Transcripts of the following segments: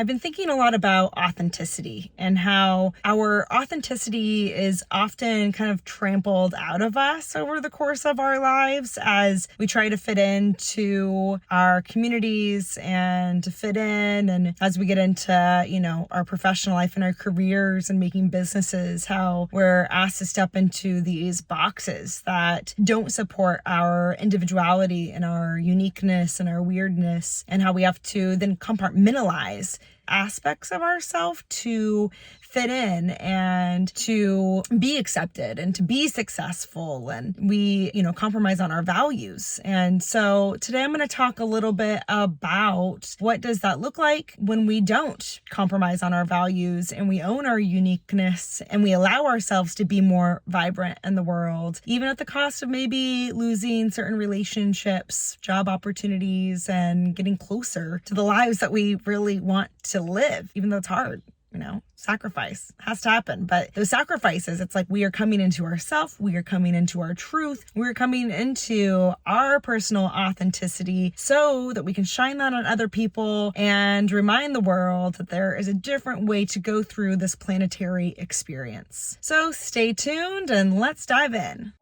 I've been thinking a lot about authenticity and how our authenticity is often kind of trampled out of us over the course of our lives as we try to fit into our communities and to fit in. And as we get into, our professional life and our careers and making businesses, how we're asked to step into these boxes that don't support our individuality and our uniqueness and our weirdness, and how we have to then compartmentalize aspects of ourselves to fit in and to be accepted and to be successful. And we, compromise on our values. And so today I'm going to talk a little bit about what does that look like when we don't compromise on our values and we own our uniqueness and we allow ourselves to be more vibrant in the world, even at the cost of maybe losing certain relationships, job opportunities, and getting closer to the lives that we really want to live, even though it's hard. Sacrifice has to happen. But those sacrifices, it's like we are coming into ourself, we are coming into our truth, we're coming into our personal authenticity so that we can shine that on other people and remind the world that there is a different way to go through this planetary experience. So stay tuned and let's dive in.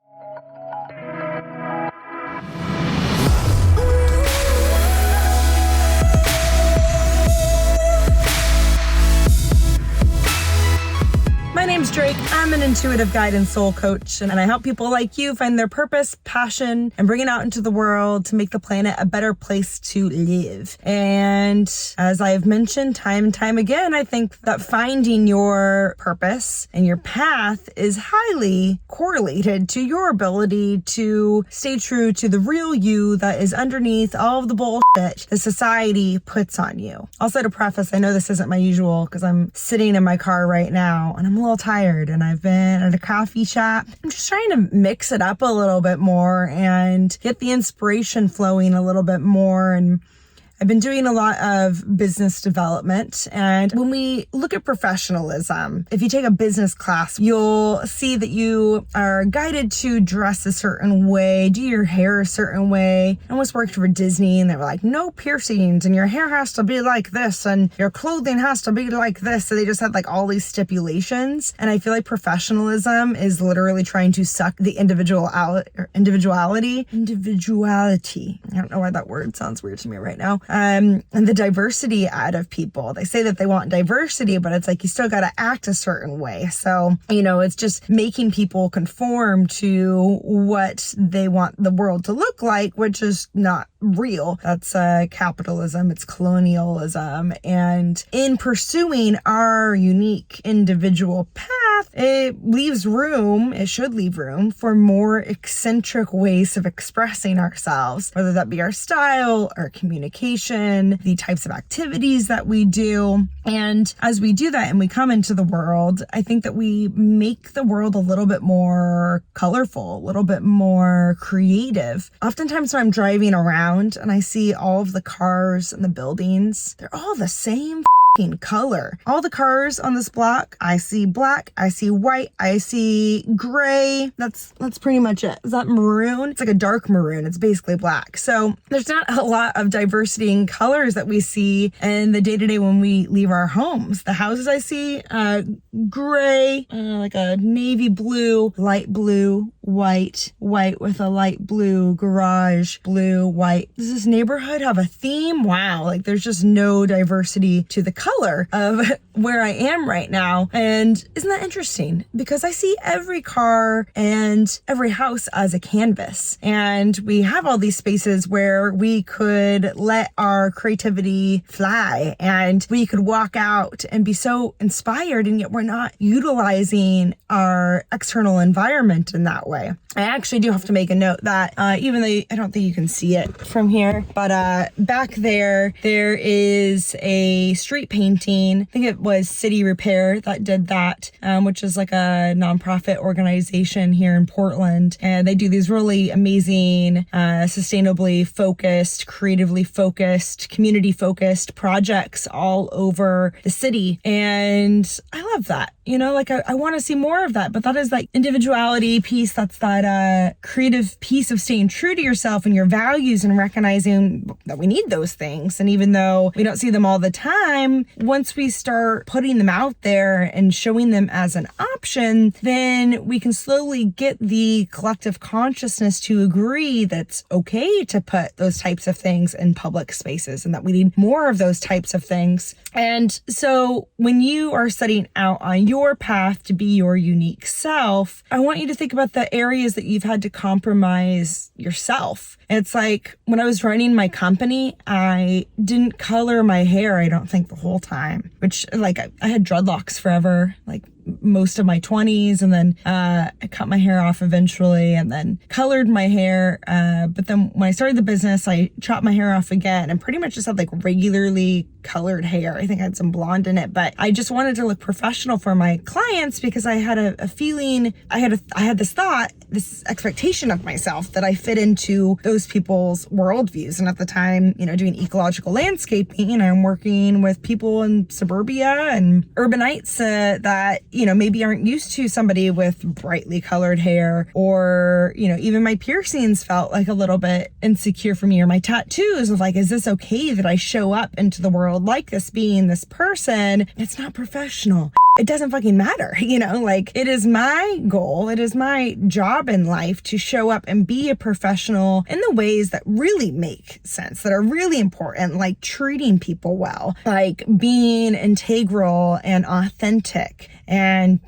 My name's Drake. I'm an intuitive guide and soul coach, and I help people like you find their purpose, passion, and bring it out into the world to make the planet a better place to live. And as I've mentioned time and time again, I think that finding your purpose and your path is highly correlated to your ability to stay true to the real you that is underneath all of the bullshit the society puts on you. Also, to preface, I know this isn't my usual because I'm sitting in my car right now and I'm a little tired and I've been at a coffee shop. I'm just trying to mix it up a little bit more and get the inspiration flowing a little bit more. And I've been doing a lot of business development. And when we look at professionalism, if you take a business class, you'll see that you are guided to dress a certain way, do your hair a certain way. I almost worked for Disney and they were like, no piercings and your hair has to be like this and your clothing has to be like this. So they just had like all these stipulations. And I feel like professionalism is literally trying to suck the individuality. I don't know why that word sounds weird to me right now. And the diversity out of people. They say that they want diversity, but it's like you still got to act a certain way. So, it's just making people conform to what they want the world to look like, which is not real. That's capitalism. It's colonialism. And in pursuing our unique individual path, it should leave room for more eccentric ways of expressing ourselves, whether that be our style, our communication, the types of activities that we do. And as we do that and we come into the world, I think that we make the world a little bit more colorful, a little bit more creative. Oftentimes when I'm driving around and I see all of the cars and the buildings, they're all the same color. All the cars on this block, I see black, I see white, I see gray. That's pretty much it. Is that maroon? It's like a dark maroon. It's basically black. So there's not a lot of diversity in colors that we see in the day-to-day when we leave our homes. The houses I see, gray, like a navy blue, light blue, white with a light blue garage, blue, white. Does this neighborhood have a theme? Wow. Like there's just no diversity to the color of where I am right now. And isn't that interesting? Because I see every car and every house as a canvas. And we have all these spaces where we could let our creativity fly and we could walk out and be so inspired, and yet we're not utilizing our external environment in that way. I actually do have to make a note that even though I don't think you can see it from here, but back there is a street painting. I think it was City Repair that did that, which is like a nonprofit organization here in Portland. And they do these really amazing, sustainably focused, creatively focused, community focused projects all over the city. And I love that. I want to see more of that, but that is like individuality piece That's that creative piece of staying true to yourself and your values and recognizing that we need those things. And even though we don't see them all the time, once we start putting them out there and showing them as an option, then we can slowly get the collective consciousness to agree that it's okay to put those types of things in public spaces and that we need more of those types of things. And so when you are setting out on your path to be your unique self, I want you to think about the areas that you've had to compromise yourself. It's like when I was running my company, I didn't color my hair, I don't think, the whole time, which like I had dreadlocks forever, like most of my 20s, and then I cut my hair off eventually and then colored my hair. But then when I started the business, I chopped my hair off again and pretty much just had like regularly colored hair. I think I had some blonde in it, but I just wanted to look professional for my clients because I had a feeling, I had this thought, this expectation of myself that I fit into those people's worldviews. And at the time, doing ecological landscaping, I'm working with people in suburbia and urbanites that, maybe aren't used to somebody with brightly colored hair, or, even my piercings felt like a little bit insecure for me, or my tattoos of like, is this okay that I show up into the world like this, being this person? It's not professional. It doesn't fucking matter, like it is my goal. It is my job in life to show up and be a professional in the ways that really make sense, that are really important, like treating people well, like being integral and authentic, and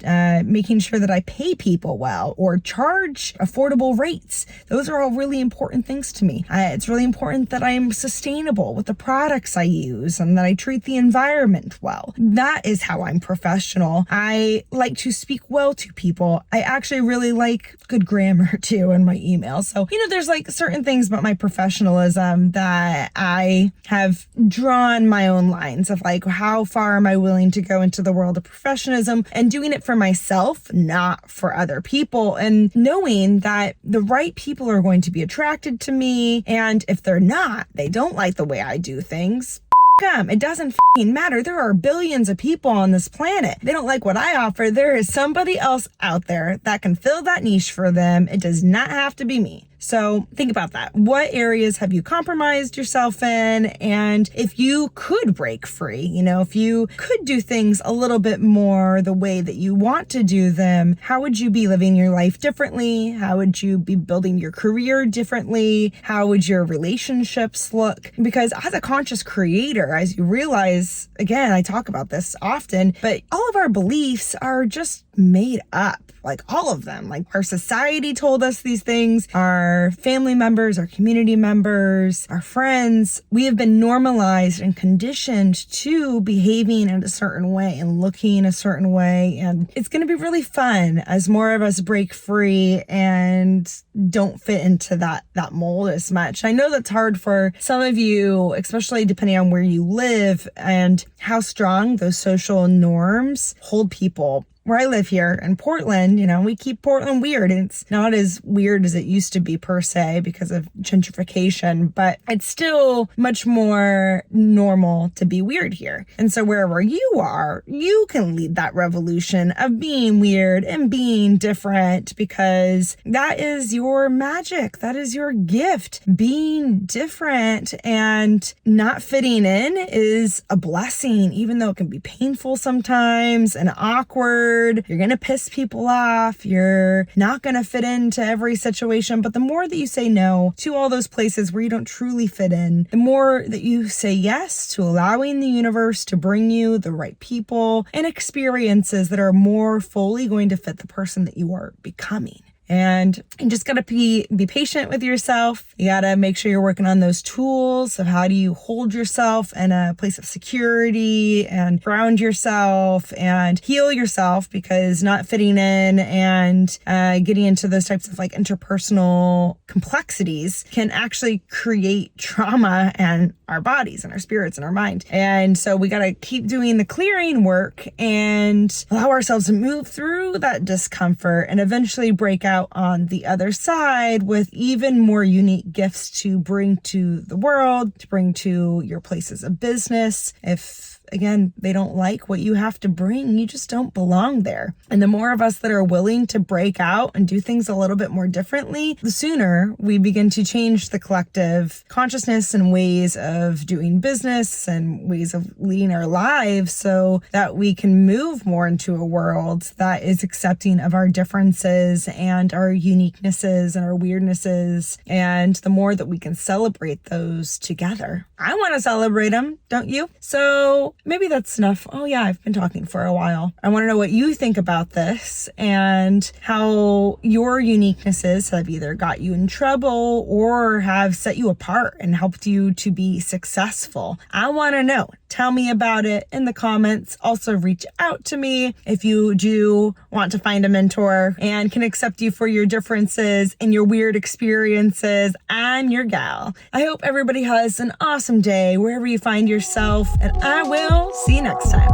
making sure that I pay people well or charge affordable rates. Those are all really important things to me. It's really important that I am sustainable with the products I use and that I treat the environment well. That is how I'm professional. I like to speak well to people. I actually really like good grammar too in my emails. So, there's like certain things about my professionalism that I have drawn my own lines of like, how far am I willing to go into the world of professionalism and doing it for myself, not for other people, and knowing that the right people are going to be attracted to me. And if they're not, they don't like the way I do things, it doesn't matter. There are billions of people on this planet. They don't like what I offer. There is somebody else out there that can fill that niche for them. It does not have to be me. So think about that. What areas have you compromised yourself in? And if you could break free, if you could do things a little bit more the way that you want to do them, how would you be living your life differently? How would you be building your career differently? How would your relationships look? Because as a conscious creator, as you realize, again, I talk about this often, but all of our beliefs are just made up. Like all of them. Like our society told us these things, our family members, our community members, our friends. We have been normalized and conditioned to behaving in a certain way and looking a certain way. And it's going to be really fun as more of us break free and don't fit into that mold as much. I know that's hard for some of you, especially depending on where you live and how strong those social norms hold people. Where I live here in Portland, we keep Portland weird. It's not as weird as it used to be per se because of gentrification, but it's still much more normal to be weird here. And so wherever you are, you can lead that revolution of being weird and being different, because that is your magic. That is your gift. Being different and not fitting in is a blessing, even though it can be painful sometimes and awkward. You're going to piss people off. You're not going to fit into every situation. But the more that you say no to all those places where you don't truly fit in, the more that you say yes to allowing the universe to bring you the right people and experiences that are more fully going to fit the person that you are becoming. And you just got to be patient with yourself. You got to make sure you're working on those tools of how do you hold yourself in a place of security and ground yourself and heal yourself, because not fitting in and getting into those types of like interpersonal complexities can actually create trauma in our bodies and our spirits and our mind. And so we got to keep doing the clearing work and allow ourselves to move through that discomfort and eventually break out on the other side with even more unique gifts to bring to the world, to bring to your places of business. If again, they don't like what you have to bring, you just don't belong there. And the more of us that are willing to break out and do things a little bit more differently, the sooner we begin to change the collective consciousness and ways of doing business and ways of leading our lives, so that we can move more into a world that is accepting of our differences and our uniquenesses and our weirdnesses. And the more that we can celebrate those together. I want to celebrate them, don't you? So maybe that's enough. Oh yeah, I've been talking for a while. I want to know what you think about this and how your uniquenesses have either got you in trouble or have set you apart and helped you to be successful. I want to know. Tell me about it in the comments. Also reach out to me if you do want to find a mentor and can accept you for your differences and your weird experiences. I'm your gal. I hope everybody has an awesome day wherever you find yourself, and I will see you next time.